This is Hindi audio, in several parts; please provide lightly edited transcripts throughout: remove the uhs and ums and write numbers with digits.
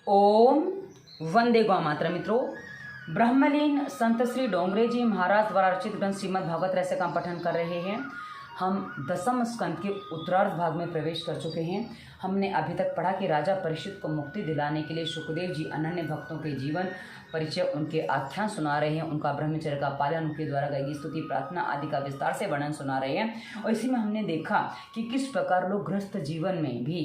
ओम वंदे गौ मातरम। मित्रों, ब्रह्मलीन संत श्री डोंगरे जी महाराज द्वारा रचित ग्रंथ श्रीमद् भागवत रहस्य का हम पठन कर रहे हैं। हम दसम स्कंद के उत्तरार्ध भाग में प्रवेश कर चुके हैं। हमने अभी तक पढ़ा कि राजा परीक्षित को मुक्ति दिलाने के लिए सुखदेव जी अनन्य भक्तों के जीवन परिचय, उनके आख्यान सुना रहे हैं, उनका ब्रह्मचर्य का पालन, उनके द्वारा गई स्तुति प्रार्थना आदि का विस्तार से वर्णन सुना रहे हैं। और इसी में हमने देखा कि किस प्रकार लोग गृहस्थ जीवन में भी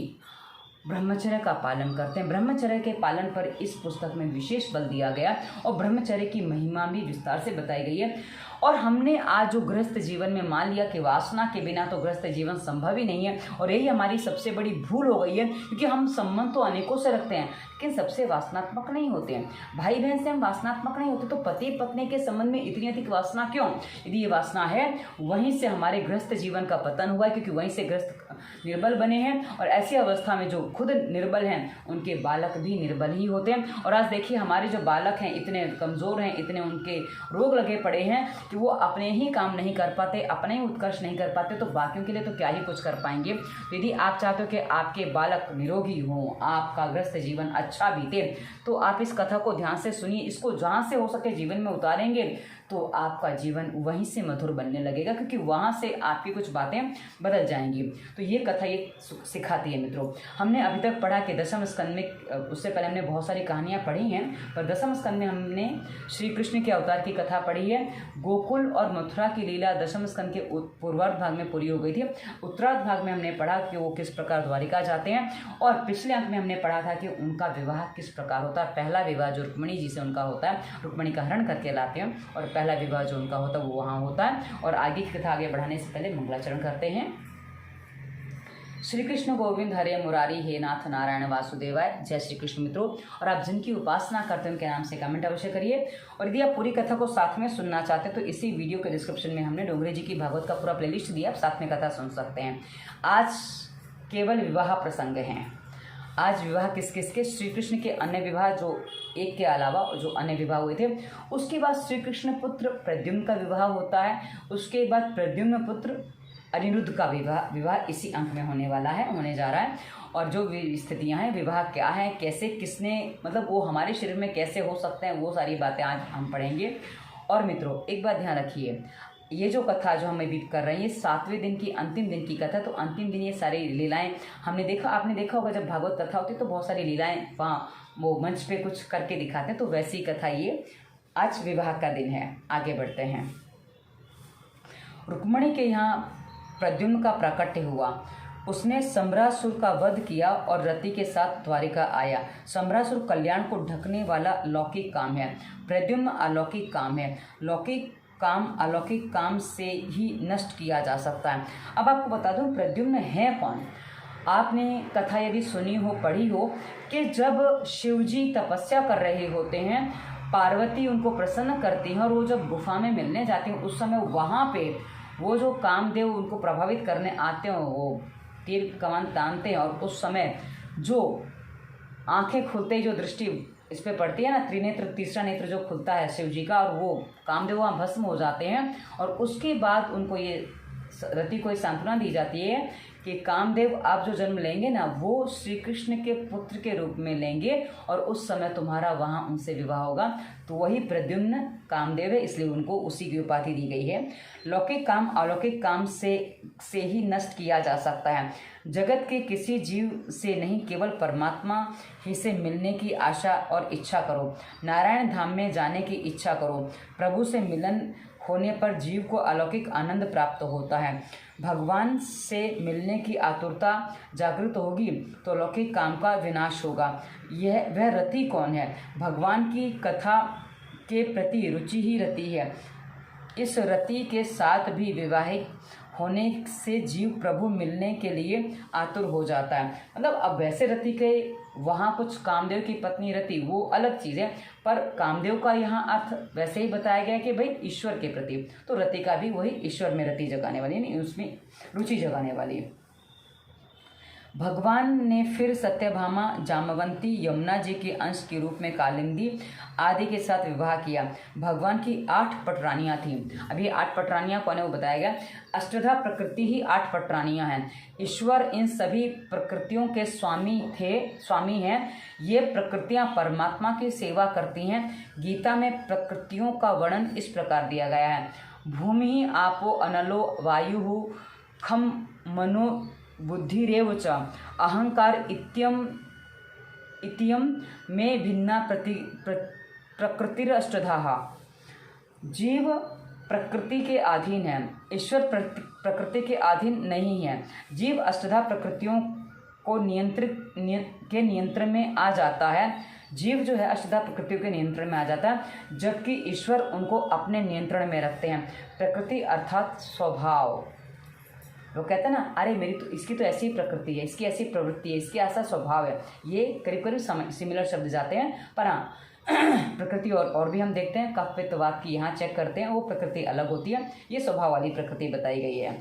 ब्रह्मचर्य का पालन करते हैं। ब्रह्मचर्य के पालन पर इस पुस्तक में विशेष बल दिया गया और ब्रह्मचर्य की महिमा भी विस्तार से बताई गई है। और हमने आज जो गृहस्थ जीवन में मान लिया कि वासना के बिना तो गृहस्थ जीवन संभव ही नहीं है, और यही हमारी सबसे बड़ी भूल हो गई है, क्योंकि हम संबंध तो अनेकों से रखते हैं लेकिन सबसे वासनात्मक नहीं होते हैं। भाई बहन से हम वासनात्मक नहीं होते, तो पति पत्नी के संबंध में इतनी अधिक वासना क्यों? यदि ये वासना है, वहीं से हमारे गृहस्थ जीवन का पतन हुआ है, क्योंकि वहीं से गृहस्थ निर्बल बने हैं। और ऐसी अवस्था में जो खुद निर्बल हैं उनके बालक भी निर्बल ही होते हैं। और आज देखिए, हमारे जो बालक हैं इतने कमज़ोर हैं, इतने उनके रोग लगे पड़े हैं कि वो अपने ही काम नहीं कर पाते, अपने ही उत्कर्ष नहीं कर पाते, तो बाकियों के लिए तो क्या ही कुछ कर पाएंगे। तो यदि आप चाहते हो कि आपके बालक निरोगी हों, आपका गृहस्थ जीवन अच्छा बीते, तो आप इस कथा को ध्यान से सुनिए। इसको जहाँ से हो सके जीवन में उतारेंगे तो आपका जीवन वहीं से मधुर बनने लगेगा, क्योंकि वहाँ से आपकी कुछ बातें बदल जाएंगी। तो ये कथा ये सिखाती है। मित्रों, हमने अभी तक पढ़ा कि दसम स्कंद में, उससे पहले हमने बहुत सारी कहानियाँ पढ़ी हैं, पर दसम स्कंद में हमने श्री कृष्ण के अवतार की कथा पढ़ी है। गोकुल और मथुरा की लीला दसम स्कंद के पूर्वार्ध भाग में पूरी हो गई थी। उत्तरार्ध भाग में हमने पढ़ा कि वो किस प्रकार द्वारिका जाते हैं, और पिछले अंक में हमने पढ़ा था कि उनका विवाह किस प्रकार होता है। पहला विवाह जो रुक्मिणी जी से उनका होता है, रुक्मिणी का हरण करके लाते हैं, और पहला विवाह जो उनका होता है वो वहाँ होता है। और आगे की कथा आगे बढ़ाने से पहले मंगलाचरण करते हैं। श्री कृष्ण गोविंद हरे मुरारी, हे नाथ नारायण वासुदेवाय। जय श्री कृष्ण। मित्रों, और आप जिनकी उपासना करते हैं उनके नाम से कमेंट अवश्य करिए। और यदि आप पूरी कथा को साथ में सुनना चाहते हैं तो इसी वीडियो के डिस्क्रिप्शन में हमने डोंगरे जी की भागवत का पूरा प्लेलिस्ट दिया, आप साथ में कथा सुन सकते हैं। आज केवल विवाह प्रसंग हैं। आज विवाह किस किस के? श्री कृष्ण के अन्य विवाह जो एक के अलावा जो अन्य विवाह हुए थे, उसके बाद श्री कृष्ण पुत्र प्रद्युम्न का विवाह होता है। उसके बाद प्रद्युम्न पुत्र अनिरुद्ध का विवाह इसी अंक में होने जा रहा है। और जो स्थितियां हैं, विवाह क्या है, कैसे, किसने, मतलब वो हमारे शरीर में कैसे हो सकते हैं, वो सारी बातें आज हम पढ़ेंगे। और मित्रों, एक बात ध्यान रखिए, ये जो कथा जो हम अभी कर रहे हैं, ये 7वें दिन की अंतिम दिन की कथा। तो अंतिम दिन ये सारी लीलाएं हमने देखा, आपने देखा होगा जब भागवत कथा होती है तो बहुत सारी लीलाएं वहाँ वो मंच पे कुछ करके दिखाते हैं, तो वैसी कथा ये आज विवाह का दिन है। आगे बढ़ते हैं। रुक्मिणी के यहाँ प्रद्युम्न का प्राकट्य हुआ। उसने सम्रासुर का वध किया और रति के साथ द्वारिका आया। सम्रासुर कल्याण को ढकने वाला लौकिक काम है, प्रद्युम्न अलौकिक काम है। लौकिक काम अलौकिक काम से ही नष्ट किया जा सकता है। अब आपको बता दूं, प्रद्युम्न है कौन? आपने कथा यदि सुनी हो, पढ़ी हो, कि जब शिवजी तपस्या कर रहे होते हैं, पार्वती उनको प्रसन्न करती हैं, और वो जब गुफा में मिलने जाते हैं, उस समय वहाँ पे वो जो कामदेव उनको प्रभावित करने आते हैं, वो तीर कमान तानते हैं, और उस समय जो आंखें खुलते ही जो दृष्टि इस पे पड़ती है ना, त्रिनेत्र, तीसरा नेत्र जो खुलता है शिव जी का, और वो कामदेव वहाँ भस्म हो जाते हैं। और उसके बाद उनको ये रति को सांत्वना दी जाती है कि कामदेव आप जो जन्म लेंगे ना, वो श्री कृष्ण के पुत्र के रूप में लेंगे, और उस समय तुम्हारा वहाँ उनसे विवाह होगा। तो वही प्रद्युम्न कामदेव है, इसलिए उनको उसी की उपाधि दी गई है। लौकिक काम अलौकिक काम से ही नष्ट किया जा सकता है। जगत के किसी जीव से नहीं, केवल परमात्मा ही से मिलने की आशा और इच्छा करो। नारायण धाम में जाने की इच्छा करो। प्रभु से मिलन होने पर जीव को अलौकिक आनंद प्राप्त होता है। भगवान से मिलने की आतुरता जागृत होगी तो लौकिक काम का विनाश होगा। वह रति कौन है? भगवान की कथा के प्रति रुचि ही रति है। इस रति के साथ भी विवाहित होने से जीव प्रभु मिलने के लिए आतुर हो जाता है। मतलब अब वैसे रति के वहाँ कुछ कामदेव की पत्नी रति, वो अलग चीज़ है, पर कामदेव का यहाँ अर्थ वैसे ही बताया गया कि भाई ईश्वर के प्रति, तो रति का भी वही ईश्वर में रति जगाने वाली, यानी उसमें रुचि जगाने वाली। भगवान ने फिर सत्यभामा, जामवंती, यमुना जी के अंश के रूप में कालिंदी आदि के साथ विवाह किया। भगवान की 8 पटरानियां थीं। अभी 8 पटरानियां कौन है वो बताया गया। अष्टधा प्रकृति ही 8 पटरानियां हैं। ईश्वर इन सभी प्रकृतियों के स्वामी हैं। ये प्रकृतियां परमात्मा की सेवा करती हैं। गीता में प्रकृतियों का वर्णन इस प्रकार दिया गया है। भूमि आपो अनलो वायु खम मनो बुद्धिरेव च अहंकार इत्यम में भिन्ना प्रकृतिरष्टधा। जीव प्रकृति के अधीन है, ईश्वर प्रकृति के अधीन नहीं है। जीव अष्टधा प्रकृतियों को नियंत्रण में आ जाता है। जीव जो है अष्टधा प्रकृतियों के नियंत्रण में आ जाता है, जबकि ईश्वर उनको अपने नियंत्रण में रखते हैं। प्रकृति अर्थात स्वभाव। वो कहते हैं ना, अरे मेरी तो इसकी तो ऐसी प्रकृति है, इसकी ऐसी प्रवृत्ति है, इसकी ऐसा स्वभाव है। ये करीब करीब सिमिलर शब्द जाते हैं, पर हाँ प्रकृति और भी हम देखते हैं। कपित्ववाद की यहाँ चेक करते हैं, वो प्रकृति अलग होती है। ये स्वभाव वाली प्रकृति बताई गई है।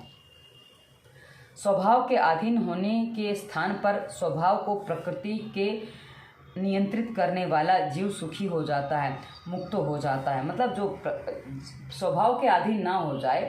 स्वभाव के अधीन होने के स्थान पर स्वभाव को प्रकृति के नियंत्रित करने वाला जीव सुखी हो जाता है, मुक्त हो जाता है। मतलब जो स्वभाव के अधीन ना हो जाए,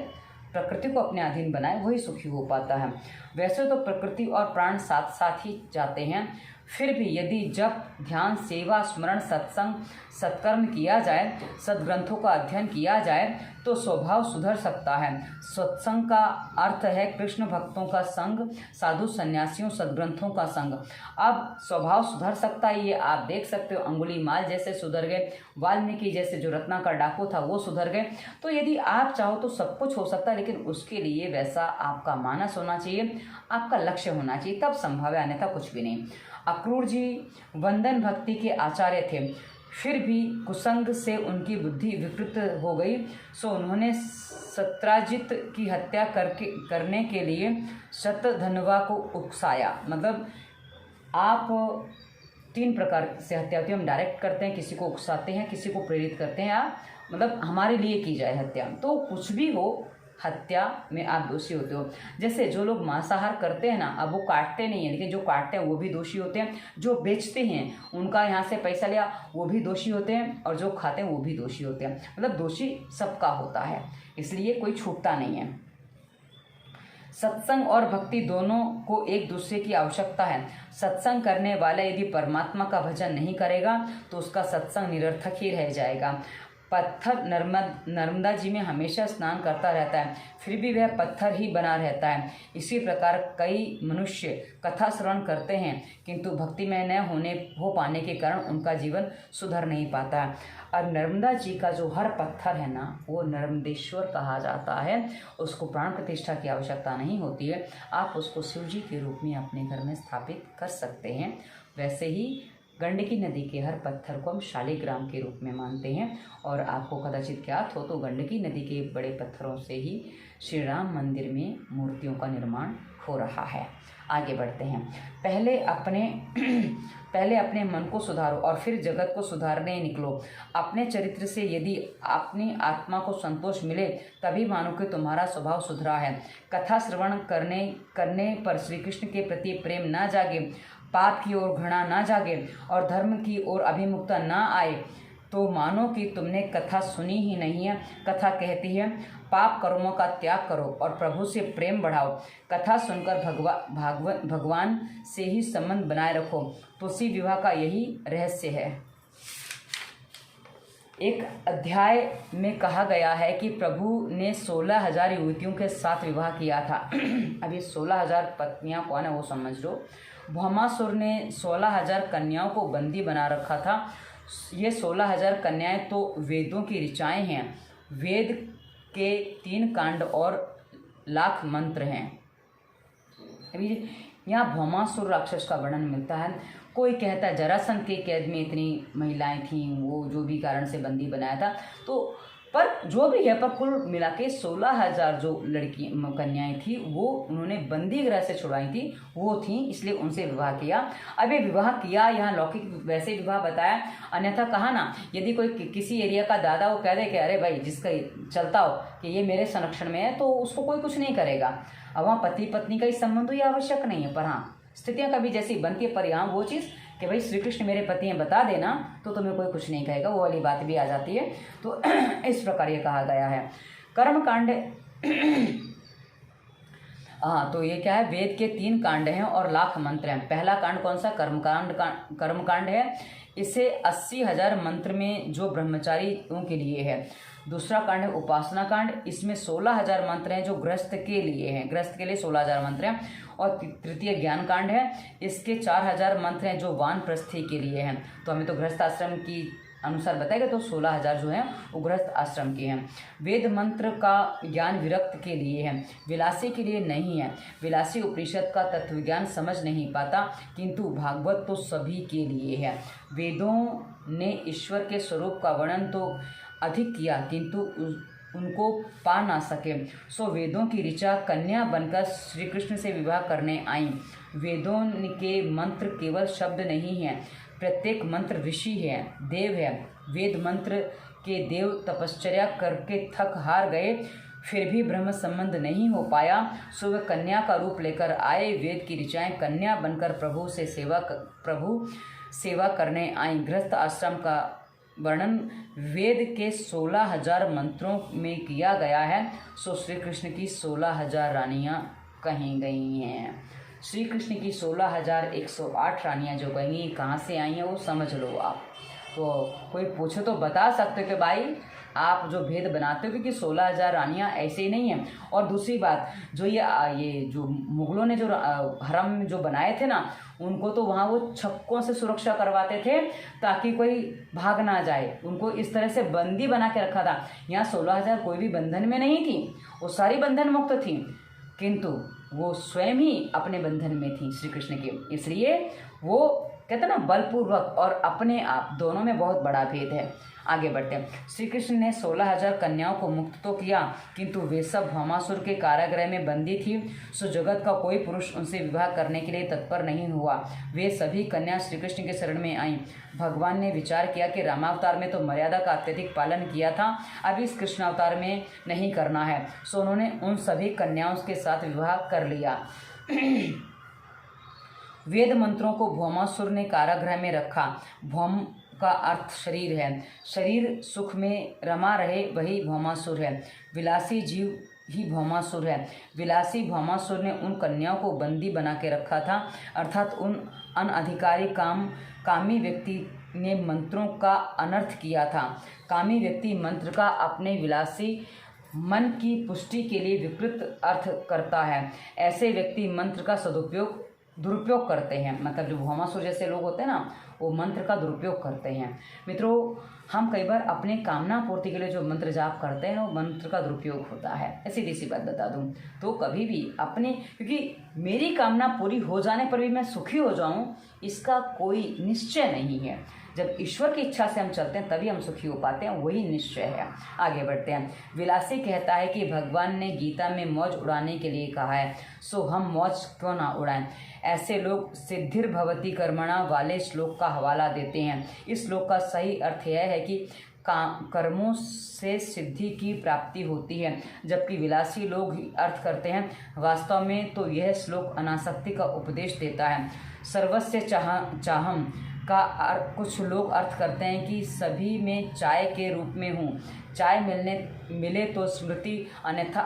प्रकृति को अपने अधीन बनाए, वही सुखी हो पाता है। वैसे तो प्रकृति और प्राण साथ साथ ही जाते हैं, फिर भी यदि जब ध्यान, सेवा, स्मरण, सत्संग, सत्कर्म किया जाए, सद्ग्रंथों का अध्ययन किया जाए तो स्वभाव सुधर सकता है। सत्संग का अर्थ है कृष्ण भक्तों का संग, साधु सन्यासियों, सद्ग्रंथों का संग। अब स्वभाव सुधर सकता है, ये आप देख सकते हो। अंगुलीमाल जैसे सुधर गए, वाल्मीकि जैसे जो रत्नाकर डाकू था वो सुधर गए। तो यदि आप चाहो तो सब कुछ हो सकता है, लेकिन उसके लिए वैसा आपका मानस होना चाहिए, आपका लक्ष्य होना चाहिए, तब संभव है, अन्यथा कुछ भी नहीं। अक्रूर जी वंदन भक्ति के आचार्य थे, फिर भी कुसंग से उनकी बुद्धि विकृत हो गई, सो उन्होंने सत्राजित की हत्या करने के लिए शतधन्वा को उकसाया। मतलब आप 3 प्रकार से हत्या होती है। हम डायरेक्ट करते हैं, किसी को उकसाते हैं, किसी को प्रेरित करते हैं, या मतलब हमारे लिए की जाए हत्या। तो कुछ भी हो, हत्या में आप दोषी होते हो। जैसे जो लोग मांसाहार करते हैं ना, अब वो काटते नहीं हैं, लेकिन जो काटते हैं वो भी दोषी होते हैं। जो बेचते हैं, उनका यहाँ से पैसा लिया, वो भी दोषी होते हैं, और जो खाते हैं वो भी दोषी होते हैं। मतलब दोषी सबका होता है, इसलिए कोई छूटता नहीं है। सत्संग और भक्ति दोनों को एक दूसरे की आवश्यकता है। सत्संग करने वाला यदि परमात्मा का भजन नहीं करेगा तो उसका सत्संग निरर्थक ही रह जाएगा। पत्थर नर्मदा जी में हमेशा स्नान करता रहता है, फिर भी वह पत्थर ही बना रहता है। इसी प्रकार कई मनुष्य कथा श्रवण करते हैं, किंतु भक्तिमय न हो पाने के कारण उनका जीवन सुधर नहीं पाता है। और नर्मदा जी का जो हर पत्थर है ना, वो नर्मदेश्वर कहा जाता है। उसको प्राण प्रतिष्ठा की आवश्यकता नहीं होती है, आप उसको शिव जी के रूप में अपने घर में स्थापित कर सकते हैं। वैसे ही गंडकी नदी के हर पत्थर को हम शालिग्राम के रूप में मानते हैं। और आपको कदाचित ज्ञात हो तो गंडकी नदी के बड़े पत्थरों से ही श्री राम मंदिर में मूर्तियों का निर्माण हो रहा है। आगे बढ़ते हैं। पहले अपने मन को सुधारो और फिर जगत को सुधारने निकलो। अपने चरित्र से यदि अपनी आत्मा को संतोष मिले, तभी मानो कि तुम्हारा स्वभाव सुधरा है। कथा श्रवण करने पर श्री कृष्ण के प्रति प्रेम ना जागे, पाप की ओर घृणा ना जागे और धर्म की ओर अभिमुखता ना आए, तो मानो कि तुमने कथा सुनी ही नहीं है। कथा कहती है पाप कर्मों का त्याग करो और प्रभु से प्रेम बढ़ाओ। कथा सुनकर भगवान से ही संबंध बनाए रखो। तुलसी विवाह का यही रहस्य है। एक अध्याय में कहा गया है कि प्रभु ने 16,000 युवतियों के साथ विवाह किया था। अभी 16,000 पत्नियां कौन है वो समझ लो। भौमासुर ने 16,000 कन्याओं को बंदी बना रखा था। ये 16,000 कन्याएं तो वेदों की ऋचाएँ हैं। वेद के 3 कांड और लाख मंत्र हैं। अभी यहाँ भौमासुर राक्षस का वर्णन मिलता है। कोई कहता है जरासंध के कैद में इतनी महिलाएं थीं, वो जो भी कारण से बंदी बनाया था। तो पर जो भी है, पर कुल मिला के 16,000 जो कन्याएं थी वो उन्होंने बंदी गृह से छुड़वाई थी, वो थी, इसलिए उनसे विवाह किया। अब ये विवाह किया, यहाँ लौकिक वैसे विवाह बताया, अन्यथा कहा ना, यदि कोई किसी एरिया का दादा वो कह दे कि अरे भाई जिसका चलता हो कि ये मेरे संरक्षण में है, तो उसको कोई कुछ नहीं करेगा। अब वहाँ पति पत्नी का ही संबंध तो ये आवश्यक नहीं है, पर हाँ स्थितियाँ कभी जैसी बनती है, पर यहाँ वो चीज़ कि भाई श्री कृष्ण मेरे पति हैं बता देना तो तुम्हें कोई कुछ नहीं कहेगा, वो वाली बात भी आ जाती है। तो इस प्रकार ये कहा गया है। कर्मकांड हाँ, तो ये क्या है, वेद के 3 कांड हैं और लाख मंत्र हैं। पहला कांड कौन सा, कर्मकांड है। इसे 80,000 मंत्र में जो ब्रह्मचारियों के लिए है। दूसरा कांड है उपासना कांड, इसमें 16,000 मंत्र हैं जो गृहस्थ के लिए हैं, गृहस्थ के लिए 16,000 मंत्र हैं। और तृतीय ज्ञान कांड है, इसके 4,000 मंत्र हैं जो वानप्रस्थी के लिए हैं। तो हमें तो गृहस्थ आश्रम की अनुसार बताएगा, तो 16,000 जो हैं वो गृहस्थ आश्रम के हैं। वेद मंत्र का ज्ञान विरक्त के लिए है, विलासी के लिए नहीं है। विलासी उपनिषद का तत्वज्ञान समझ नहीं पाता, किंतु भागवत तो सभी के लिए है। वेदों ने ईश्वर के स्वरूप का वर्णन तो अधिक किया, किंतु उनको पा ना सके, सो वेदों की ऋचा कन्या बनकर श्री कृष्ण से विवाह करने आई। वेदों के मंत्र केवल शब्द नहीं हैं, प्रत्येक मंत्र ऋषि है, देव है। वेद मंत्र के देव तपश्चर्या करके थक हार गए, फिर भी ब्रह्म संबंध नहीं हो पाया, सो वे कन्या का रूप लेकर आए। वेद की ऋचाएं कन्या बनकर प्रभु सेवा करने आई। गृहस्थ आश्रम का वर्णन वेद के 16,000 मंत्रों में किया गया है, सो श्री कृष्ण की 16,000 रानियां कहीं गई हैं। श्री कृष्ण की 16,108 रानियां जो कहीं कहाँ से आई हैं वो समझ लो आप। तो कोई पूछे तो बता सकते हो कि भाई आप जो भेद बनाते हो, क्योंकि 16,000 रानियां ऐसे ही नहीं हैं। और दूसरी बात, जो ये जो मुगलों ने जो हरम जो बनाए थे ना, उनको तो वहाँ वो छक्कों से सुरक्षा करवाते थे ताकि कोई भाग ना जाए। उनको इस तरह से बंदी बना के रखा था। यहाँ 16,000 कोई भी बंधन में नहीं थी, वो सारी बंधन मुक्त थी, किंतु वो स्वयं ही अपने बंधन में थी श्री कृष्ण के। इसलिए वो कहते हैं ना, बलपूर्वक और अपने आप दोनों में बहुत बड़ा भेद है। आगे बढ़ते हैं। श्री कृष्ण ने 16,000 कन्याओं को मुक्त तो किया, किंतु वे सब भौमासुर के कारागृह में बंदी थी, सो जगत का कोई पुरुष उनसे विवाह करने के लिए तत्पर नहीं हुआ। वे सभी कन्या श्री कृष्ण के शरण में आईं। भगवान ने विचार किया कि रामावतार में तो मर्यादा का अत्यधिक पालन किया था, अब इस कृष्णावतार में नहीं करना है, सो उन्होंने उन सभी कन्याओं के साथ विवाह कर लिया। वेद मंत्रों को भौमासुर ने कारागृह में रखा। भौम का अर्थ शरीर है, शरीर सुख में रमा रहे वही भौमासुर है। विलासी जीव ही भौमासुर है। विलासी भौमासुर ने उन कन्याओं को बंदी बना के रखा था, अर्थात उन अनधिकारी कामी व्यक्ति ने मंत्रों का अनर्थ किया था। कामी व्यक्ति मंत्र का अपने विलासी मन की पुष्टि के लिए विकृत अर्थ करता है। ऐसे व्यक्ति मंत्र का दुरुपयोग करते हैं। मतलब जो भौमासुर जैसे लोग होते हैं ना, वो मंत्र का दुरुपयोग करते हैं। मित्रों, हम कई बार अपने कामना पूर्ति के लिए जो मंत्र जाप करते हैं ना, वो मंत्र का दुरुपयोग होता है। सीधी सी बात बता दूं तो कभी भी अपने, क्योंकि मेरी कामना पूरी हो जाने पर भी मैं सुखी हो जाऊं, इसका कोई निश्चय नहीं है। जब ईश्वर की इच्छा से हम चलते हैं तभी हम सुखी हो पाते हैं, वही निश्चय है। आगे बढ़ते हैं। विलासी कहता है कि भगवान ने गीता में मौज उड़ाने के लिए कहा है, सो हम मौज क्यों ना उड़ाएं। ऐसे लोग सिद्धिर्भवति कर्मणा वाले श्लोक का हवाला देते हैं। इस श्लोक का सही अर्थ यह है कि कर्मों से सिद्धि की प्राप्ति होती है, जबकि विलासी लोग अर्थ करते हैं। वास्तव में तो यह श्लोक अनासक्ति का उपदेश देता है। सर्वस्य चाहम का कुछ लोग अर्थ करते हैं कि सभी में चाय के रूप में हूँ, चाय मिले तो स्मृति, अन्यथा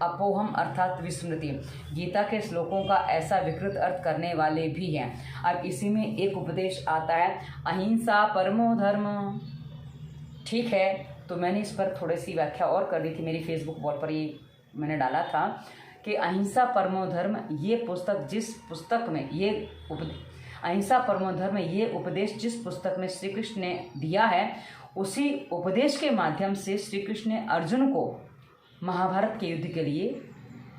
अपोहम अर्थात विस्मृति। गीता के श्लोकों का ऐसा विकृत अर्थ करने वाले भी हैं। अब इसी में एक उपदेश आता है, अहिंसा परमो धर्म। ठीक है, तो मैंने इस पर थोड़ी सी व्याख्या और कर दी थी, मेरी फेसबुक वॉल पर ये मैंने डाला था कि अहिंसा परमो धर्म, ये पुस्तक जिस पुस्तक में अहिंसा परमो धर्म ये उपदेश जिस पुस्तक में श्री कृष्ण ने दिया है, उसी उपदेश के माध्यम से श्री कृष्ण ने अर्जुन को महाभारत के युद्ध के लिए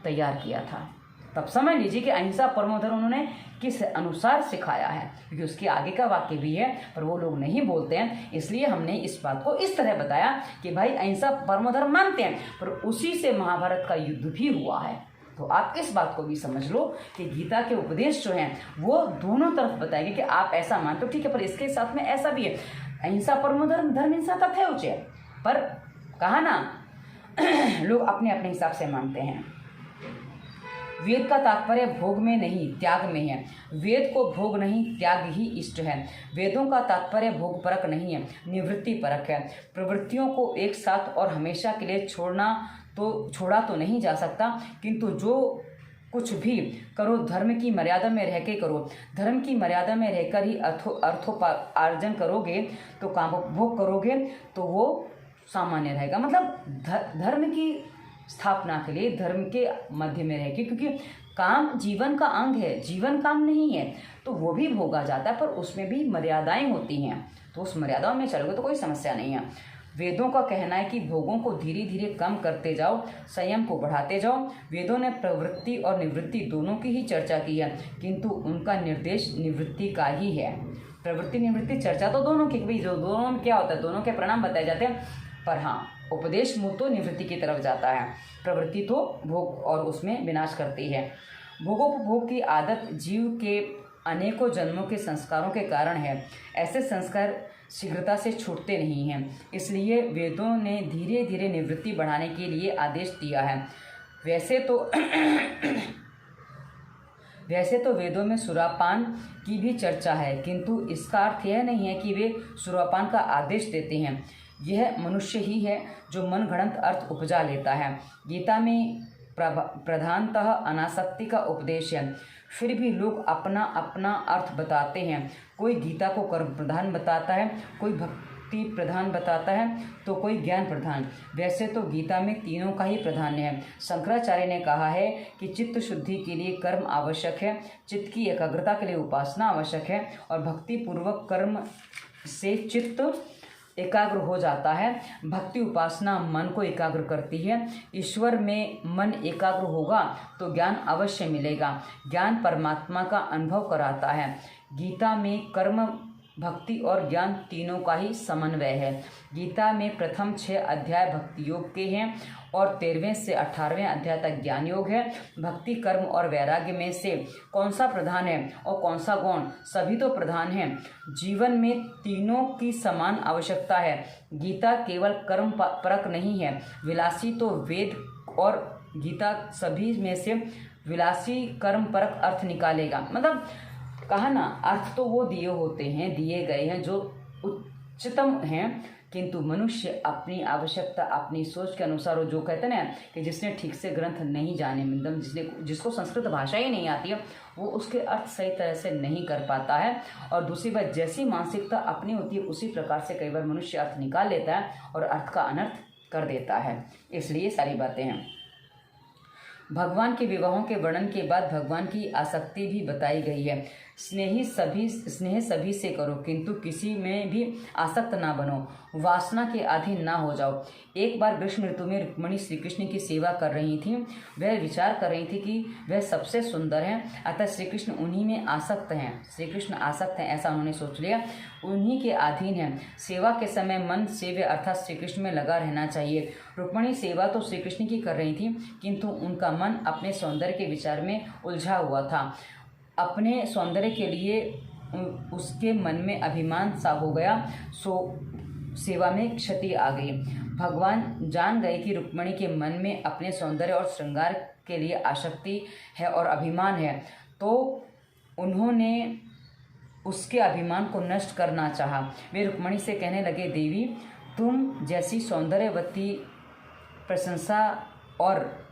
तैयार किया था। तब समझ लीजिए कि अहिंसा परमो धर्म उन्होंने किस अनुसार सिखाया है, क्योंकि उसके आगे का वाक्य भी है पर वो लोग नहीं बोलते हैं। इसलिए हमने इस बात को इस तरह बताया कि भाई अहिंसा परमो धर्म मानते हैं, पर उसी से महाभारत का युद्ध भी हुआ है। तो आप इस बात को भी समझ लो कि गीता के उपदेश जो हैं वो दोनों तरफ बताएंगे कि आप ऐसा मानते हो, ठीक है, पर इसके साथ में ऐसा भी है, अहिंसा परमो धर्म, धर्म हिंसा तथैव च। पर कहा ना लोग अपने अपने हिसाब से मानते हैं। वेद का तात्पर्य भोग में नहीं त्याग में है। वेद को भोग नहीं त्याग ही इष्ट है। वेदों का तात्पर्य भोग परक नहीं है, निवृत्ति परक है। प्रवृत्तियों को एक साथ और हमेशा के लिए छोड़ा तो नहीं जा सकता, किंतु जो कुछ भी करो धर्म की मर्यादा में रह के करो। धर्म की मर्यादा में रहकर ही अर्थोपार्जन करोगे, तो काम भोग करोगे तो वो सामान्य रहेगा। मतलब धर्म की स्थापना के लिए धर्म के मध्य में रहेगी, क्योंकि काम जीवन का अंग है, जीवन काम नहीं है, तो वो भी भोगा जाता है, पर उसमें भी मर्यादाएं होती हैं, तो उस मर्यादाओं में चलोगे तो कोई समस्या नहीं है। वेदों का कहना है कि भोगों को धीरे धीरे कम करते जाओ, संयम को बढ़ाते जाओ। वेदों ने प्रवृत्ति और निवृत्ति दोनों की ही चर्चा की है, किंतु उनका निर्देश निवृत्ति का ही है। प्रवृत्ति निवृत्ति चर्चा तो दोनों की, भाई जो दोनों में क्या होता है, दोनों के परिणाम बताए जाते हैं, पर हाँ उपदेश मुँह तो निवृत्ति की तरफ जाता है। प्रवृत्ति तो भोग और उसमें विनाश करती है। भोगोपभोग की आदत जीव के अनेकों जन्मों के संस्कारों के कारण है। ऐसे संस्कार शीघ्रता से छूटते नहीं हैं, इसलिए वेदों ने धीरे धीरे निवृत्ति बढ़ाने के लिए आदेश दिया है। वैसे तो वेदों में सुरापान की भी चर्चा है, किंतु इसका अर्थ यह नहीं है कि वे सुरापान का आदेश देते हैं। यह मनुष्य ही है जो मनगढ़ंत अर्थ उपजा लेता है। गीता में प्रधानतः अनासक्ति का उपदेश है, फिर भी लोग अपना अपना अर्थ बताते हैं। कोई गीता को कर्म प्रधान बताता है, कोई भक्ति प्रधान बताता है, तो कोई ज्ञान प्रधान। वैसे तो गीता में तीनों का ही प्राधान्य है। शंकराचार्य ने कहा है कि चित्त शुद्धि के लिए कर्म आवश्यक है, चित्त की एकाग्रता के लिए उपासना आवश्यक है, और भक्ति पूर्वक कर्म से चित्त एकाग्र हो जाता है। भक्ति उपासना मन को एकाग्र करती है। ईश्वर में मन एकाग्र होगा तो ज्ञान अवश्य मिलेगा। ज्ञान परमात्मा का अनुभव कराता है। गीता में कर्म, भक्ति और ज्ञान तीनों का ही समन्वय है। गीता में प्रथम 6 अध्याय भक्ति योग के हैं और 13वें से 18वें अध्याय तक ज्ञान योग है। भक्ति, कर्म और वैराग्य में से कौन सा प्रधान है और कौन सा गौण? सभी तो प्रधान हैं। जीवन में तीनों की समान आवश्यकता है। गीता केवल कर्म परक नहीं है, विलासी तो वेद और गीता सभी में से विलासी कर्म परक अर्थ निकालेगा। मतलब कहा ना, अर्थ तो वो दिए गए हैं जो उच्चतम हैं, किंतु मनुष्य अपनी आवश्यकता, अपनी सोच के अनुसार, वो जो कहते हैं ना कि जिसने ठीक से ग्रंथ नहीं जाने, मतलब जिसको संस्कृत भाषा ही नहीं आती है, वो उसके अर्थ सही तरह से नहीं कर पाता है। और दूसरी बात, जैसी मानसिकता अपनी होती है उसी प्रकार से कई बार मनुष्य अर्थ निकाल लेता है और अर्थ का अनर्थ कर देता है। इसलिए सारी बातें हैं। भगवान के विवाहों के वर्णन के बाद भगवान की आसक्ति भी बताई गई है। स्नेह सभी से करो, किंतु किसी में भी आसक्त ना बनो, वासना के अधीन ना हो जाओ। एक बार ग्रीष्म ऋतु में रुक्मिणी श्री कृष्ण की सेवा कर रही थी। वह विचार कर रही थी कि वह सबसे सुंदर हैं, अतः श्री कृष्ण उन्हीं में आसक्त हैं। श्री कृष्ण आसक्त हैं ऐसा उन्होंने सोच लिया, उन्हीं के अधीन हैं। सेवा के समय मन सेव्य अर्थात श्री कृष्ण में लगा रहना चाहिए। रुक्मिणी सेवा तो श्री कृष्ण की कर रही थी, किंतु उनका मन अपने सौंदर्य के विचार में उलझा हुआ था। अपने सौंदर्य के लिए उसके मन में अभिमान सा हो गया, सो सेवा में क्षति आ गई। भगवान जान गए कि रुक्मिणी के मन में अपने सौंदर्य और श्रृंगार के लिए आसक्ति है और अभिमान है, तो उन्होंने उसके अभिमान को नष्ट करना चाहा। वे रुक्मिणी से कहने लगे, देवी तुम जैसी सौंदर्यवती प्रशंसा और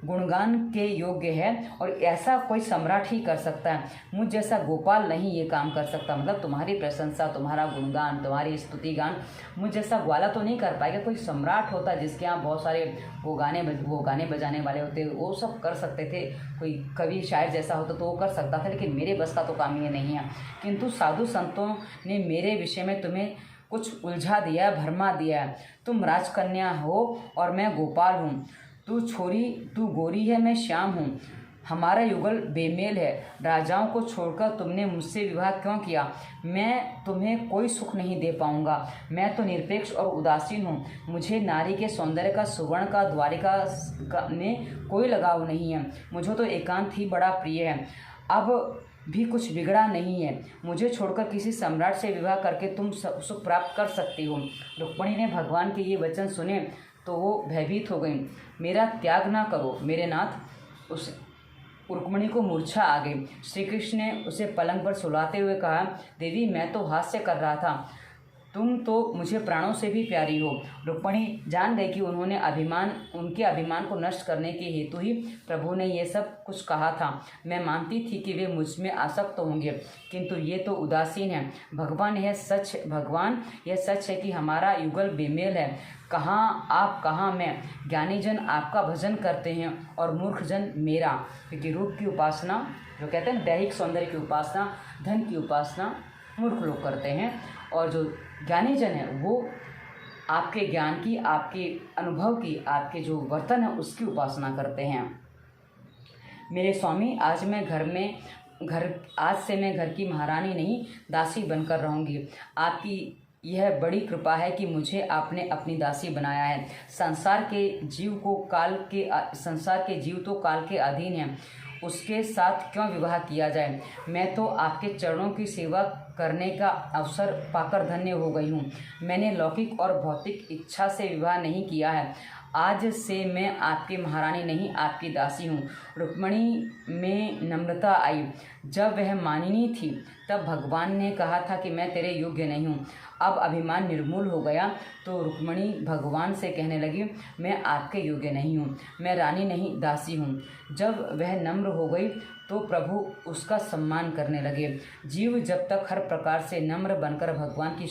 गुणगान के योग्य है, और ऐसा कोई सम्राट ही कर सकता है। मुझ जैसा गोपाल नहीं ये काम कर सकता। मतलब तुम्हारी प्रशंसा, तुम्हारा गुणगान, तुम्हारी स्तुति गान मुझ जैसा ग्वाला तो नहीं कर पाएगा। कोई सम्राट होता जिसके यहाँ बहुत सारे वो गाने बजाने वाले होते, वो सब कर सकते थे। कोई कवि शायर जैसा होता तो वो कर सकता था, लेकिन मेरे बस का तो काम ये नहीं है। किंतु साधु संतों ने मेरे विषय में तुम्हें कुछ उलझा दिया, भरमा दिया है। तुम राजकन्या हो और मैं गोपाल हूँ, तू गोरी है, मैं श्याम हूँ, हमारा युगल बेमेल है। राजाओं को छोड़कर तुमने मुझसे विवाह क्यों किया? मैं तुम्हें कोई सुख नहीं दे पाऊँगा। मैं तो निरपेक्ष और उदासीन हूँ। मुझे नारी के सौंदर्य का, सुवर्ण का, द्वारिका में कोई लगाव नहीं है। मुझे तो एकांत ही बड़ा प्रिय है। अब भी कुछ बिगड़ा नहीं है। मुझे छोड़कर किसी सम्राट से विवाह करके तुम सुख प्राप्त कर सकती हो। रुक्मिणी ने भगवान के ये वचन सुने तो वो भयभीत हो गई। मेरा त्याग ना करो मेरे नाथ, रुक्मिणी को मूर्छा आ गई। श्री कृष्ण ने उसे पलंग पर सुलाते हुए कहा, देवी मैं तो हास्य कर रहा था, तुम तो मुझे प्राणों से भी प्यारी हो। रुक्मिणी जान गई कि उनके अभिमान को नष्ट करने के हेतु ही प्रभु ने ये सब कुछ कहा था। मैं मानती थी कि वे मुझ में आसक्त होंगे, किंतु ये तो उदासीन है। भगवान यह सच है कि हमारा युगल बेमेल है। कहाँ आप कहाँ मैं। ज्ञानी जन आपका भजन करते हैं और मूर्ख जन मेरा। क्योंकि रूप की उपासना, जो कहते हैं दैहिक सौंदर्य की उपासना, धन की उपासना मूर्ख लोग करते हैं, और जो ज्ञानी जन है वो आपके ज्ञान की, आपके अनुभव की, आपके जो वर्तन है उसकी उपासना करते हैं। मेरे स्वामी, आज से मैं घर की महारानी नहीं, दासी बनकर रहूँगी। आपकी यह बड़ी कृपा है कि मुझे आपने अपनी दासी बनाया है। संसार के जीव तो काल के अधीन हैं, उसके साथ क्यों विवाह किया जाए। मैं तो आपके चरणों की सेवा करने का अवसर पाकर धन्य हो गई हूँ। मैंने लौकिक और भौतिक इच्छा से विवाह नहीं किया है। आज से मैं आपकी महारानी नहीं, आपकी दासी हूँ। रुक्मिणी में नम्रता आई। जब वह मानिनी थी तब भगवान ने कहा था कि मैं तेरे योग्य नहीं हूँ। अब अभिमान निर्मूल हो गया तो रुक्मिणी भगवान से कहने लगी, मैं आपके योग्य नहीं हूँ, मैं रानी नहीं, दासी हूँ। जब वह नम्र हो गई तो प्रभु उसका सम्मान करने लगे। जीव जब हर प्रकार से नम्र बनकर भगवान की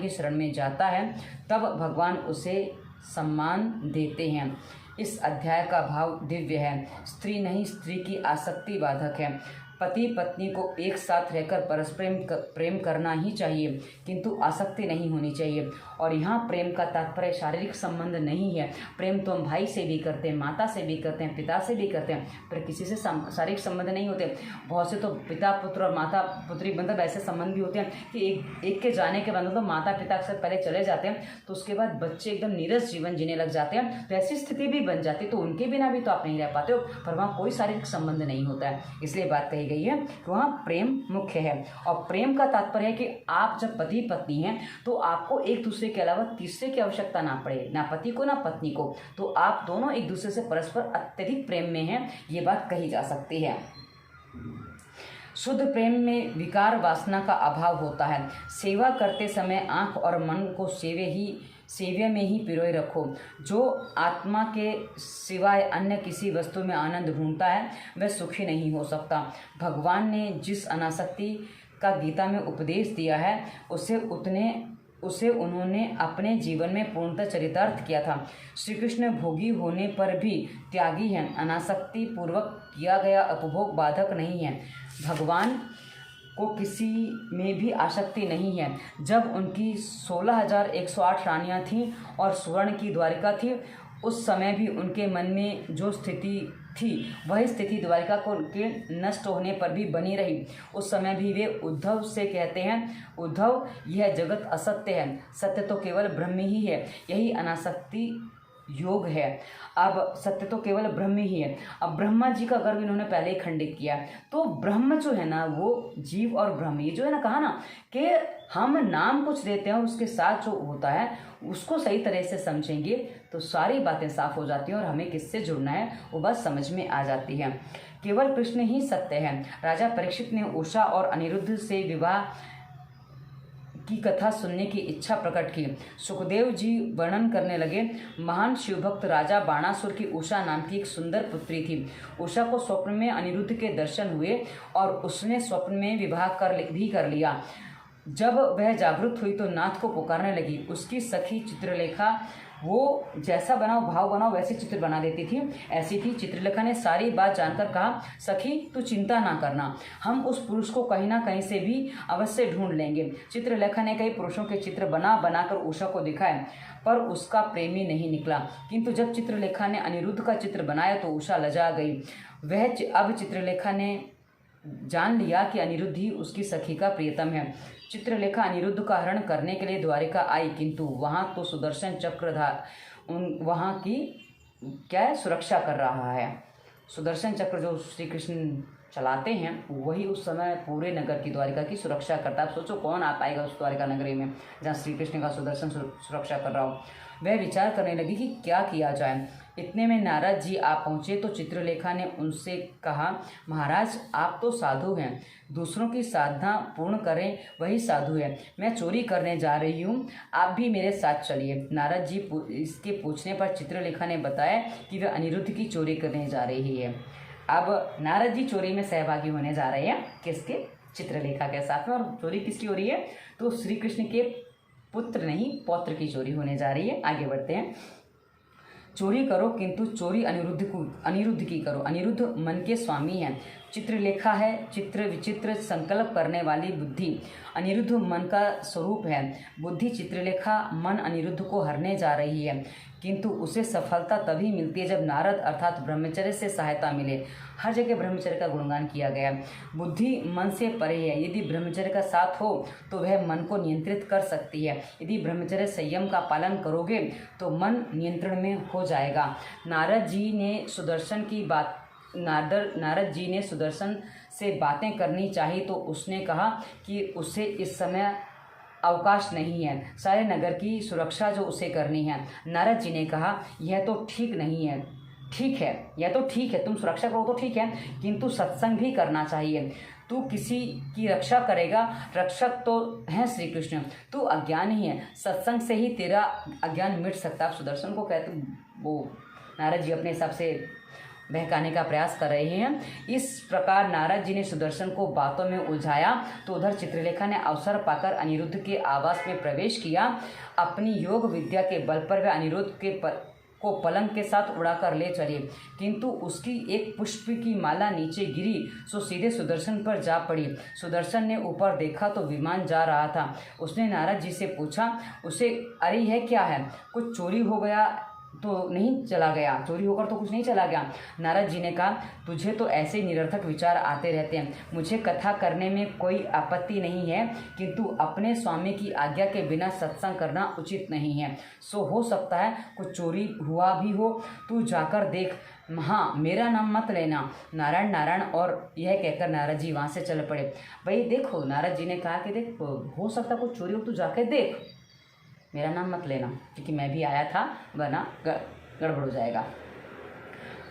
शरण में जाता है तब भगवान उसे सम्मान देते हैं। इस अध्याय का भाव दिव्य है। स्त्री नहीं, स्त्री की आसक्ति बाधक है। पति पत्नी को एक साथ रहकर परस्पर प्रेम करना ही चाहिए, किंतु आसक्ति नहीं होनी चाहिए। और यहाँ प्रेम का तात्पर्य शारीरिक संबंध नहीं है। प्रेम तो हम भाई से भी करते हैं, माता से भी करते हैं, पिता से भी करते हैं, पर किसी से शारीरिक संबंध नहीं होते। बहुत से तो पिता पुत्र और माता पुत्री मतलब ऐसे संबंध भी होते हैं कि एक के जाने के बाद तो माता पिता से पहले चले जाते हैं, तो उसके बाद बच्चे एकदम नीरस जीवन जीने लग जाते हैं। तो ऐसी स्थिति भी बन जाती है, तो उनके बिना भी तो आप नहीं रह पाते हो, पर वहाँ कोई शारीरिक संबंध नहीं होता है। इसलिए बात कही गई है कि वहाँ प्रेम मुख्य है। और प्रेम का तात्पर्य है कि आप जब पति पत्नी हैं तो आपको एक दूसरे के अलावा तीसरे की आवश्यकता ना पड़े, ना पति को ना पत्नी को। तो आप दोनों एक दूसरे से परस्पर अत्यधिक प्रेम में हैं, ये बात कही जा सकती है। शुद्ध प्रेम में विकार वासना का अभाव होता है। सेवा करते समय आँख और मन को सेव्य में ही पिरोए रखो। जो आत्मा के सिवाय अन्य किसी वस्तु में आनंद ढूंढता है वह सुखी नहीं हो सकता। भगवान ने जिस अनासक्ति का गीता में उपदेश दिया है उसे उन्होंने अपने जीवन में पूर्णतः चरितार्थ किया था। श्री कृष्ण भोगी होने पर भी त्यागी हैं। अनासक्ति पूर्वक किया गया उपभोग बाधक नहीं है। भगवान को किसी में भी आसक्ति नहीं है। जब उनकी 16,108 रानियाँ थीं और स्वर्ण की द्वारिका थी, उस समय भी उनके मन में जो स्थिति थी वही स्थिति द्वारिका के नष्ट होने पर भी बनी रही। उस समय भी वे उद्धव से कहते हैं, उद्धव यह जगत असत्य है, सत्य तो केवल ब्रह्म ही है, यही अनासक्ति योग है। अब सत्य तो केवल ब्रह्म ही है। अब ब्रह्मा जी का गर्व इन्होंने पहले ही खंडित किया। तो ब्रह्म जो है ना, वो जीव और ब्रह्म, ये जो है ना, कहा ना कि हम नाम कुछ देते हैं, उसके साथ जो होता है उसको सही तरह से समझेंगे तो सारी बातें साफ हो जाती हैं और हमें किससे जुड़ना है वो बात समझ में आ जाती है। केवल कृष्ण ही सत्य है। राजा परीक्षित ने उषा और अनिरुद्ध से विवाह की कथा सुनने की इच्छा प्रकट की। सुखदेव जी वर्णन करने लगे, महान शिवभक्त राजा बाणासुर की उषा नाम की एक सुंदर पुत्री थी। उषा को स्वप्न में अनिरुद्ध के दर्शन हुए और उसने स्वप्न में विवाह भी कर लिया। जब वह जागृत हुई तो नाथ को पुकारने लगी। उसकी सखी चित्रलेखा वो जैसा बनाओ भाव बनाओ वैसे चित्र बना देती थी, ऐसी थी। चित्रलेखा ने सारी बात जानकर कहा, सखी तू चिंता ना करना, हम उस पुरुष को कहीं ना कहीं से भी अवश्य ढूंढ लेंगे। चित्रलेखा ने कई पुरुषों के चित्र बनाकर उषा को दिखाए, पर उसका प्रेमी नहीं निकला। किंतु जब चित्रलेखा ने अनिरुद्ध का चित्र बनाया तो उषा लजा गई। अब चित्रलेखा ने जान लिया कि अनिरुद्ध ही उसकी सखी का प्रियतम है। चित्रलेखा अनिरुद्ध का हरण करने के लिए द्वारिका आई, किंतु वहाँ तो सुदर्शन चक्रधार वहाँ की सुरक्षा कर रहा है। सुदर्शन चक्र जो श्री कृष्ण चलाते हैं वही उस समय पूरे नगर की, द्वारिका की सुरक्षा करता है। आप सोचो कौन आ पाएगा उस द्वारिका नगरी में जहाँ श्री कृष्ण का सुदर्शन सुरक्षा कर रहा हो। वह विचार करने लगी कि क्या किया जाए। इतने में नारद जी आ पहुँचे तो चित्रलेखा ने उनसे कहा, महाराज आप तो साधु हैं, दूसरों की साधना पूर्ण करें वही साधु है। मैं चोरी करने जा रही हूँ, आप भी मेरे साथ चलिए। नारद जी इसके पूछने पर चित्रलेखा ने बताया कि वह अनिरुद्ध की चोरी करने जा रही है। अब नारद जी चोरी में सहभागी होने जा रहे हैं, किसके? चित्रलेखा के साथ में। और चोरी किसकी हो रही है? तो श्री कृष्ण के पुत्र नहीं, पौत्र की चोरी होने जा रही है। आगे बढ़ते हैं। चोरी करो किंतु चोरी अनिरुद्ध की करो। अनिरुद्ध मन के स्वामी हैं। चित्रलेखा है चित्र विचित्र संकल्प करने वाली बुद्धि। अनिरुद्ध मन का स्वरूप है। बुद्धि चित्रलेखा मन अनिरुद्ध को हरने जा रही है, किंतु उसे सफलता तभी मिलती है जब नारद अर्थात ब्रह्मचर्य से सहायता मिले। हर जगह ब्रह्मचर्य का गुणगान किया गया है। बुद्धि मन से परे है। यदि ब्रह्मचर्य का साथ हो तो वह मन को नियंत्रित कर सकती है। यदि ब्रह्मचर्य संयम का पालन करोगे तो मन नियंत्रण में हो जाएगा। नारद जी ने सुदर्शन से बातें करनी चाहिए तो उसने कहा कि उसे इस समय अवकाश नहीं है, सारे नगर की सुरक्षा जो उसे करनी है। नारद जी ने कहा, यह तो ठीक नहीं है। ठीक है, यह तो ठीक है, तुम सुरक्षा करो तो ठीक है, किंतु सत्संग भी करना चाहिए। तू किसी की रक्षा करेगा, रक्षक तो हैं श्री कृष्ण, तू अज्ञानी है, सत्संग से ही तेरा अज्ञान मिट सकता है। सुदर्शन को कहते, वो नारद जी अपने हिसाब से बहकाने का प्रयास कर रहे हैं। इस प्रकार नारद जी ने सुदर्शन को बातों में उलझाया तो उधर चित्रलेखा ने अवसर पाकर अनिरुद्ध के आवास में प्रवेश किया। अपनी योग विद्या के बल पर वह अनिरुद्ध को पलंग के साथ उड़ाकर ले चली, किंतु उसकी एक पुष्प की माला नीचे गिरी सो सीधे सुदर्शन पर जा पड़ी। सुदर्शन ने ऊपर देखा तो विमान जा रहा था। उसने नारद जी से पूछा, उसे अरे यह क्या है, कुछ चोरी हो गया तो नहीं चला गया? चोरी होकर तो कुछ नहीं चला गया। नारद जी ने कहा, तुझे तो ऐसे निरर्थक विचार आते रहते हैं। मुझे कथा करने में कोई आपत्ति नहीं है, किंतु अपने स्वामी की आज्ञा के बिना सत्संग करना उचित नहीं है। सो हो सकता है कुछ चोरी हुआ भी हो, तू जाकर देख। हाँ, मेरा नाम मत लेना, नारायण नारायण। और यह कहकर नारद जी वहाँ से चल पड़े। भाई देखो, नारद जी ने कहा कि देख, हो सकता कुछ चोरी हो, तू जाके देख, मेरा नाम मत लेना, क्योंकि मैं भी आया था, वरना गड़बड़ हो जाएगा।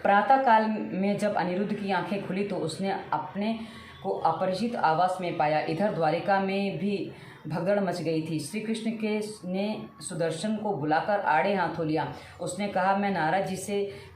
प्रातः काल में जब अनिरुद्ध की आंखें खुली तो उसने अपने को अपरिचित आवास में पाया। इधर द्वारिका में भी भगदड़ मच गई थी। श्री कृष्ण ने सुदर्शन को बुलाकर आड़े हाथों लिया। उसने कहा, मैं नारद जी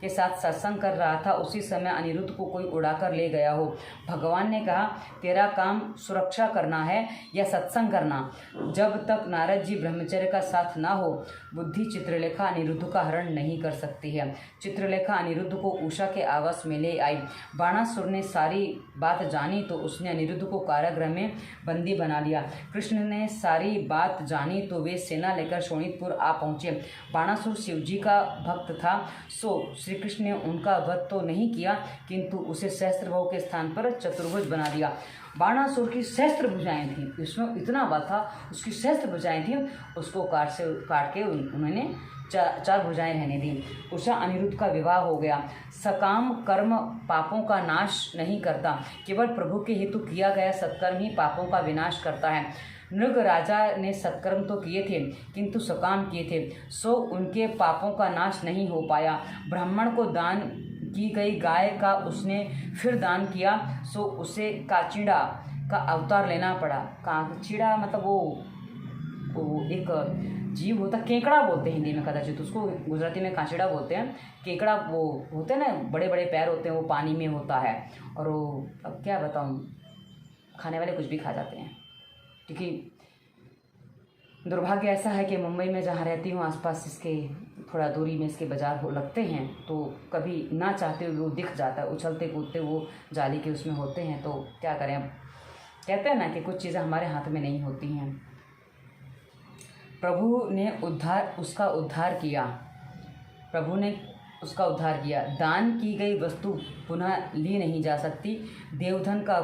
के साथ सत्संग कर रहा था, उसी समय अनिरुद्ध को कोई उड़ाकर ले गया हो। भगवान ने कहा, तेरा काम सुरक्षा करना है या सत्संग करना? जब तक नारद जी ब्रह्मचर्य का साथ ना हो, बुद्धि चित्रलेखा अनिरुद्ध का हरण नहीं कर सकती है। चित्रलेखा अनिरुद्ध को उषा के आवास में ले आई। बाणासुर ने सारी बात जानी तो उसने अनिरुद्ध को कारागृह में बंदी बना लिया। कृष्ण ने सारी बात जानी तो वे सेना लेकर शोणितपुर आ पहुँचे। बाणासुर शिवजी का भक्त था, सो श्री कृष्ण ने उनका वध तो नहीं किया, किंतु उसे सहस्त्रभुज के स्थान पर चतुर्भुज बना दिया। बाणासुर की सहस्त्र भुजाएं थीं, इसमें इतना बल था, उसकी सहस्त्र भुजाएं थीं, उसको काट के उन्होंने चार भुजाएं रहने दी। उषा अनिरुद्ध का विवाह हो गया। सकाम कर्म पापों का नाश नहीं करता, केवल प्रभु के हेतु किया गया सत्कर्म ही पापों का विनाश करता है। नृग राजा ने सत्कर्म तो किए थे, किंतु सकाम किए थे, सो उनके पापों का नाश नहीं हो पाया। ब्राह्मण को दान की गई गाय का उसने फिर दान किया, सो उसे काचिड़ा का अवतार लेना पड़ा। काचिड़ा मतलब वो एक जीव होता, केकड़ा बोलते हैं हिंदी में कदाचित उसको, गुजराती में काचिड़ा बोलते हैं। केकड़ा वो होते हैं ना, बड़े बड़े पैर होते हैं, वो पानी में होता है। और वो अब क्या बताऊँ, खाने वाले कुछ भी खा जाते हैं। क्योंकि दुर्भाग्य ऐसा है कि मुंबई में जहाँ रहती हूँ, आसपास इसके थोड़ा दूरी में इसके बाज़ार लगते हैं, तो कभी ना चाहते हुए वो दिख जाता है, उछलते कूदते वो जाली के उसमें होते हैं। तो क्या करें, अब कहते हैं ना कि कुछ चीज़ें हमारे हाथ में नहीं होती हैं। प्रभु ने उसका उद्धार किया। प्रभु ने उसका उद्धार किया। दान की गई वस्तु पुनः ली नहीं जा सकती। देवधन का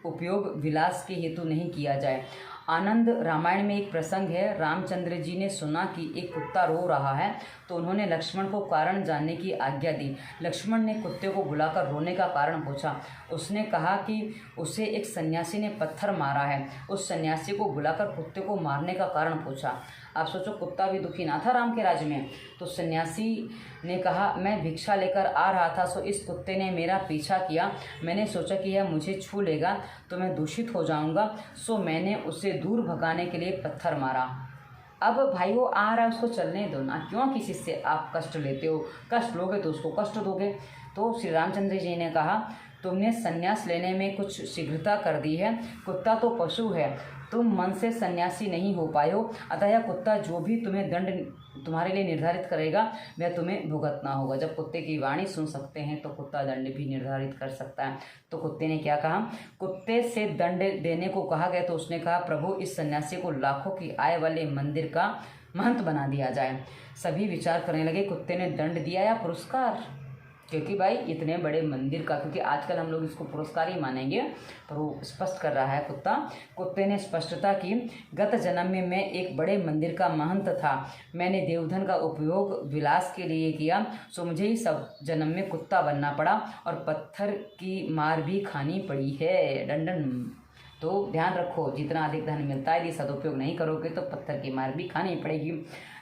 उपयोग विलास के हेतु नहीं किया जाए। आनंद रामायण में एक प्रसंग है। रामचंद्र जी ने सुना कि एक कुत्ता रो रहा है तो उन्होंने लक्ष्मण को कारण जानने की आज्ञा दी। लक्ष्मण ने कुत्ते को बुलाकर रोने का कारण पूछा। उसने कहा कि उसे एक सन्यासी ने पत्थर मारा है। उस सन्यासी को बुलाकर कुत्ते को मारने का कारण पूछा। आप सोचो, कुत्ता भी दुखी ना था राम के राज्य में। तो सन्यासी ने कहा, मैं भिक्षा लेकर आ रहा था, सो इस कुत्ते ने मेरा पीछा किया। मैंने सोचा कि यह मुझे छू लेगा तो मैं दूषित हो जाऊंगा, सो मैंने उसे दूर भगाने के लिए पत्थर मारा। अब भाई वो आ रहा है, उसको चलने दो ना, क्यों किसी से आप कष्ट लेते हो? कष्ट लोगे तो उसको कष्ट दोगे। तो श्री रामचंद्र जी ने कहा, तुमने संन्यास लेने में कुछ शीघ्रता कर दी है। कुत्ता तो पशु है, तुम मन से सन्यासी नहीं हो पाए हो, अतः यह कुत्ता जो भी तुम्हें दंड तुम्हारे लिए निर्धारित करेगा वह तुम्हें भुगतना होगा। जब कुत्ते की वाणी सुन सकते हैं तो कुत्ता दंड भी निर्धारित कर सकता है। तो कुत्ते ने क्या कहा? कुत्ते से दंड देने को कहा गया तो उसने कहा, प्रभु इस सन्यासी को लाखों की आय वाले मंदिर का महंत बना दिया जाए। सभी विचार करने लगे, कुत्ते ने दंड दिया या पुरस्कार? क्योंकि भाई इतने बड़े मंदिर का, क्योंकि आजकल हम लोग इसको पुरस्कार ही मानेंगे, पर वो स्पष्ट कर रहा है कुत्ता। कुत्ते ने स्पष्टता की, गत जन्म में मैं एक बड़े मंदिर का महंत था। मैंने देवधन का उपयोग विलास के लिए किया, सो मुझे ही सब जन्म में कुत्ता बनना पड़ा और पत्थर की मार भी खानी पड़ी है। दंडन। तो ध्यान रखो, जितना अधिक धन मिलता है यदि सदुपयोग नहीं करोगे तो पत्थर की मार भी खानी पड़ेगी।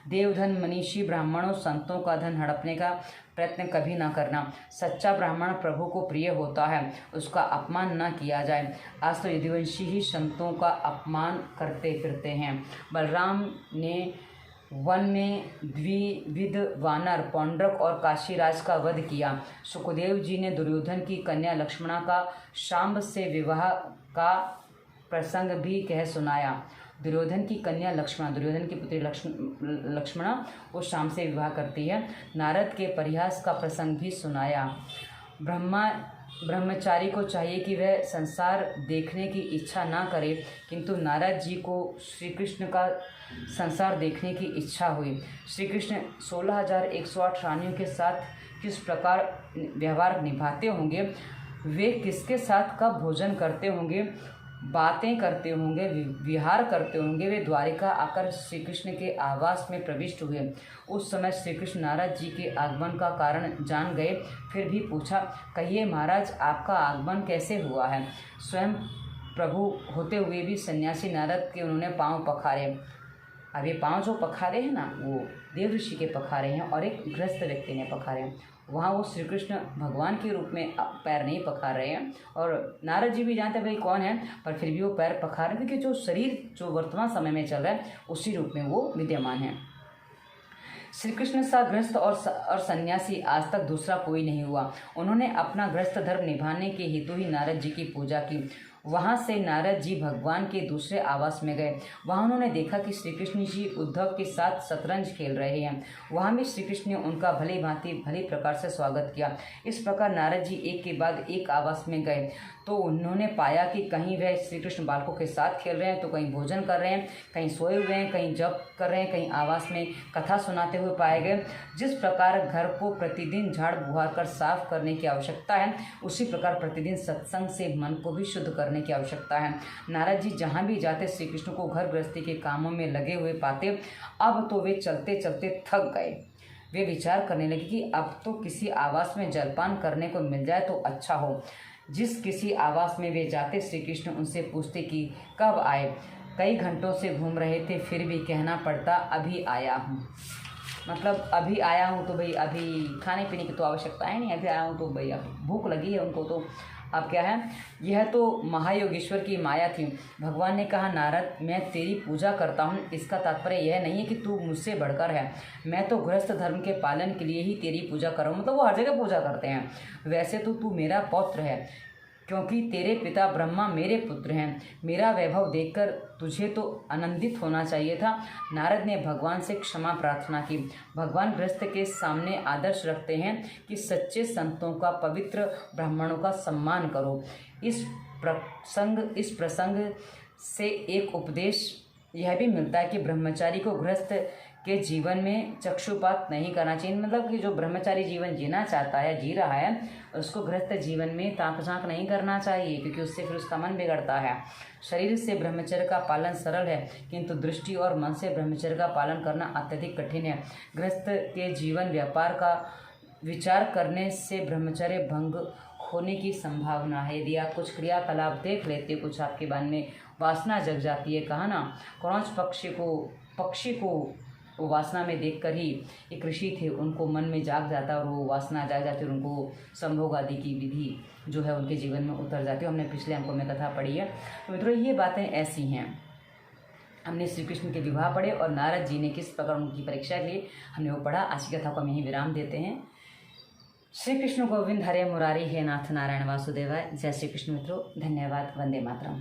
देवधन, मनीषी, ब्राह्मणों, संतों का धन हड़पने का प्रयत्न कभी ना करना। सच्चा ब्राह्मण प्रभु को प्रिय होता है, उसका अपमान ना किया जाए। आज तो यदुवंशी ही संतों का अपमान करते फिरते हैं। बलराम ने वन में द्विविध वानर पौंड्रक और काशीराज का वध किया। सुखदेव जी ने दुर्योधन की कन्या लक्ष्मणा का शांब से विवाह का प्रसंग भी कह सुनाया। दुर्योधन की कन्या लक्ष्मणा, दुर्योधन की पुत्री लक्ष्मणा वो शाम से विवाह करती है। नारद के परिहास का प्रसंग भी सुनाया। ब्रह्मचारी को चाहिए कि वह संसार देखने की इच्छा ना करे, किंतु नारद जी को श्री कृष्ण का संसार देखने की इच्छा हुई। श्री कृष्ण 16,108 रानियों के साथ किस प्रकार व्यवहार निभाते होंगे, वे किसके साथ कब भोजन करते होंगे, बातें करते होंगे, विहार करते होंगे। वे द्वारिका आकर श्री कृष्ण के आवास में प्रविष्ट हुए। उस समय श्री कृष्ण नारद जी के आगमन का कारण जान गए, फिर भी पूछा, कहिए महाराज आपका आगमन कैसे हुआ है? स्वयं प्रभु होते हुए भी सन्यासी नारद के उन्होंने पाँव पखारे। अब ये पाँव जो पखारे हैं ना, वो देव ऋषि के पखारे हैं और एक गृहस्थ व्यक्ति ने पखारे हैं। वहाँ वो श्री कृष्ण भगवान के रूप में पैर नहीं पखार रहे हैं, और नारद जी भी जानते हैं भाई कौन है, पर फिर भी वो पैर पखार रहे हैं, क्योंकि जो शरीर जो वर्तमान समय में चल रहा है उसी रूप में वो विद्यमान है। श्री कृष्ण सा गृहस्थ और सन्यासी आज तक दूसरा कोई नहीं हुआ। उन्होंने अपना गृहस्थ धर्म निभाने के हेतु ही नारद जी की पूजा की। वहाँ से नारद जी भगवान के दूसरे आवास में गए। वहाँ उन्होंने देखा कि श्री कृष्ण जी उद्धव के साथ शतरंज खेल रहे हैं। वहाँ भी श्री कृष्ण ने उनका भली प्रकार से स्वागत किया। इस प्रकार नारद जी एक के बाद एक आवास में गए तो उन्होंने पाया कि कहीं वह श्री कृष्ण बालकों के साथ खेल रहे हैं, तो कहीं भोजन कर रहे हैं, कहीं सोए हुए हैं, कहीं जप कर रहे हैं, कहीं आवास में कथा सुनाते हुए पाए गए। जिस प्रकार घर को प्रतिदिन झाड़ बुहार कर साफ करने की आवश्यकता है, उसी प्रकार प्रतिदिन सत्संग से मन को भी शुद्ध करने की आवश्यकता है। नारद जी जहाँ भी जाते श्री कृष्ण को घर गृहस्थी के कामों में लगे हुए पाते। अब तो वे चलते चलते थक गए। वे विचार करने लगे कि अब तो किसी आवास में जलपान करने को मिल जाए तो अच्छा हो। जिस किसी आवास में वे जाते श्री कृष्ण उनसे पूछते कि कब आए। कई घंटों से घूम रहे थे, फिर भी कहना पड़ता अभी आया हूँ। मतलब अभी आया हूँ तो भाई अभी खाने पीने की तो आवश्यकता है नहीं, अभी आया हूँ तो भाई अब भूख लगी है उनको, तो अब क्या है। यह तो महायोगेश्वर की माया थी। भगवान ने कहा, नारद मैं तेरी पूजा करता हूँ, इसका तात्पर्य यह नहीं है कि तू मुझसे बढ़कर है। मैं तो गृहस्थ धर्म के पालन के लिए ही तेरी पूजा कर रहा हूँ। मतलब वो हर जगह पूजा करते हैं। वैसे तो तू मेरा पौत्र है, क्योंकि तेरे पिता ब्रह्मा मेरे पुत्र हैं। मेरा वैभव देखकर तुझे तो आनंदित होना चाहिए था। नारद ने भगवान से क्षमा प्रार्थना की। भगवान गृहस्थ के सामने आदर्श रखते हैं कि सच्चे संतों का, पवित्र ब्राह्मणों का सम्मान करो। इस प्रसंग से एक उपदेश यह भी मिलता है कि ब्रह्मचारी को गृहस्थ के जीवन में चक्षुपात नहीं करना चाहिए। मतलब कि जो ब्रह्मचारी जीवन जीना चाहता है, जी रहा है, उसको गृहस्थ जीवन में ताक झांक नहीं करना चाहिए, क्योंकि उससे फिर उसका मन बिगड़ता है। शरीर से ब्रह्मचर्य का पालन सरल है, किंतु दृष्टि और मन से ब्रह्मचर्य का पालन करना अत्यधिक कठिन है। गृहस्थ के जीवन व्यापार का विचार करने से ब्रह्मचर्य भंग होने की संभावना है। यदि आप कुछ क्रियाकलाप देख लेते, कुछ आपके मन में वासना जग जाती है। कहा ना, क्रौंच पक्षी को वो वासना में देखकर ही एक ऋषि थे, उनको मन में जाग जाता और वो वासना जाग जाती और उनको संभोग आदि की विधि जो है उनके जीवन में उतर जाती है। हमने पिछले अंकों में कथा पढ़ी है। तो मित्रों, ये बातें ऐसी हैं। हमने श्री कृष्ण के विवाह पढ़े और नारद जी ने किस प्रकार उनकी परीक्षा ली, हमने वो पढ़ा। आज की कथा को हम यहीं विराम देते हैं। श्री कृष्ण गोविंद हरे मुरारी, हे नाथ नारायण वासुदेवाय। जय श्री कृष्ण मित्रों, धन्यवाद। वंदे मातरम।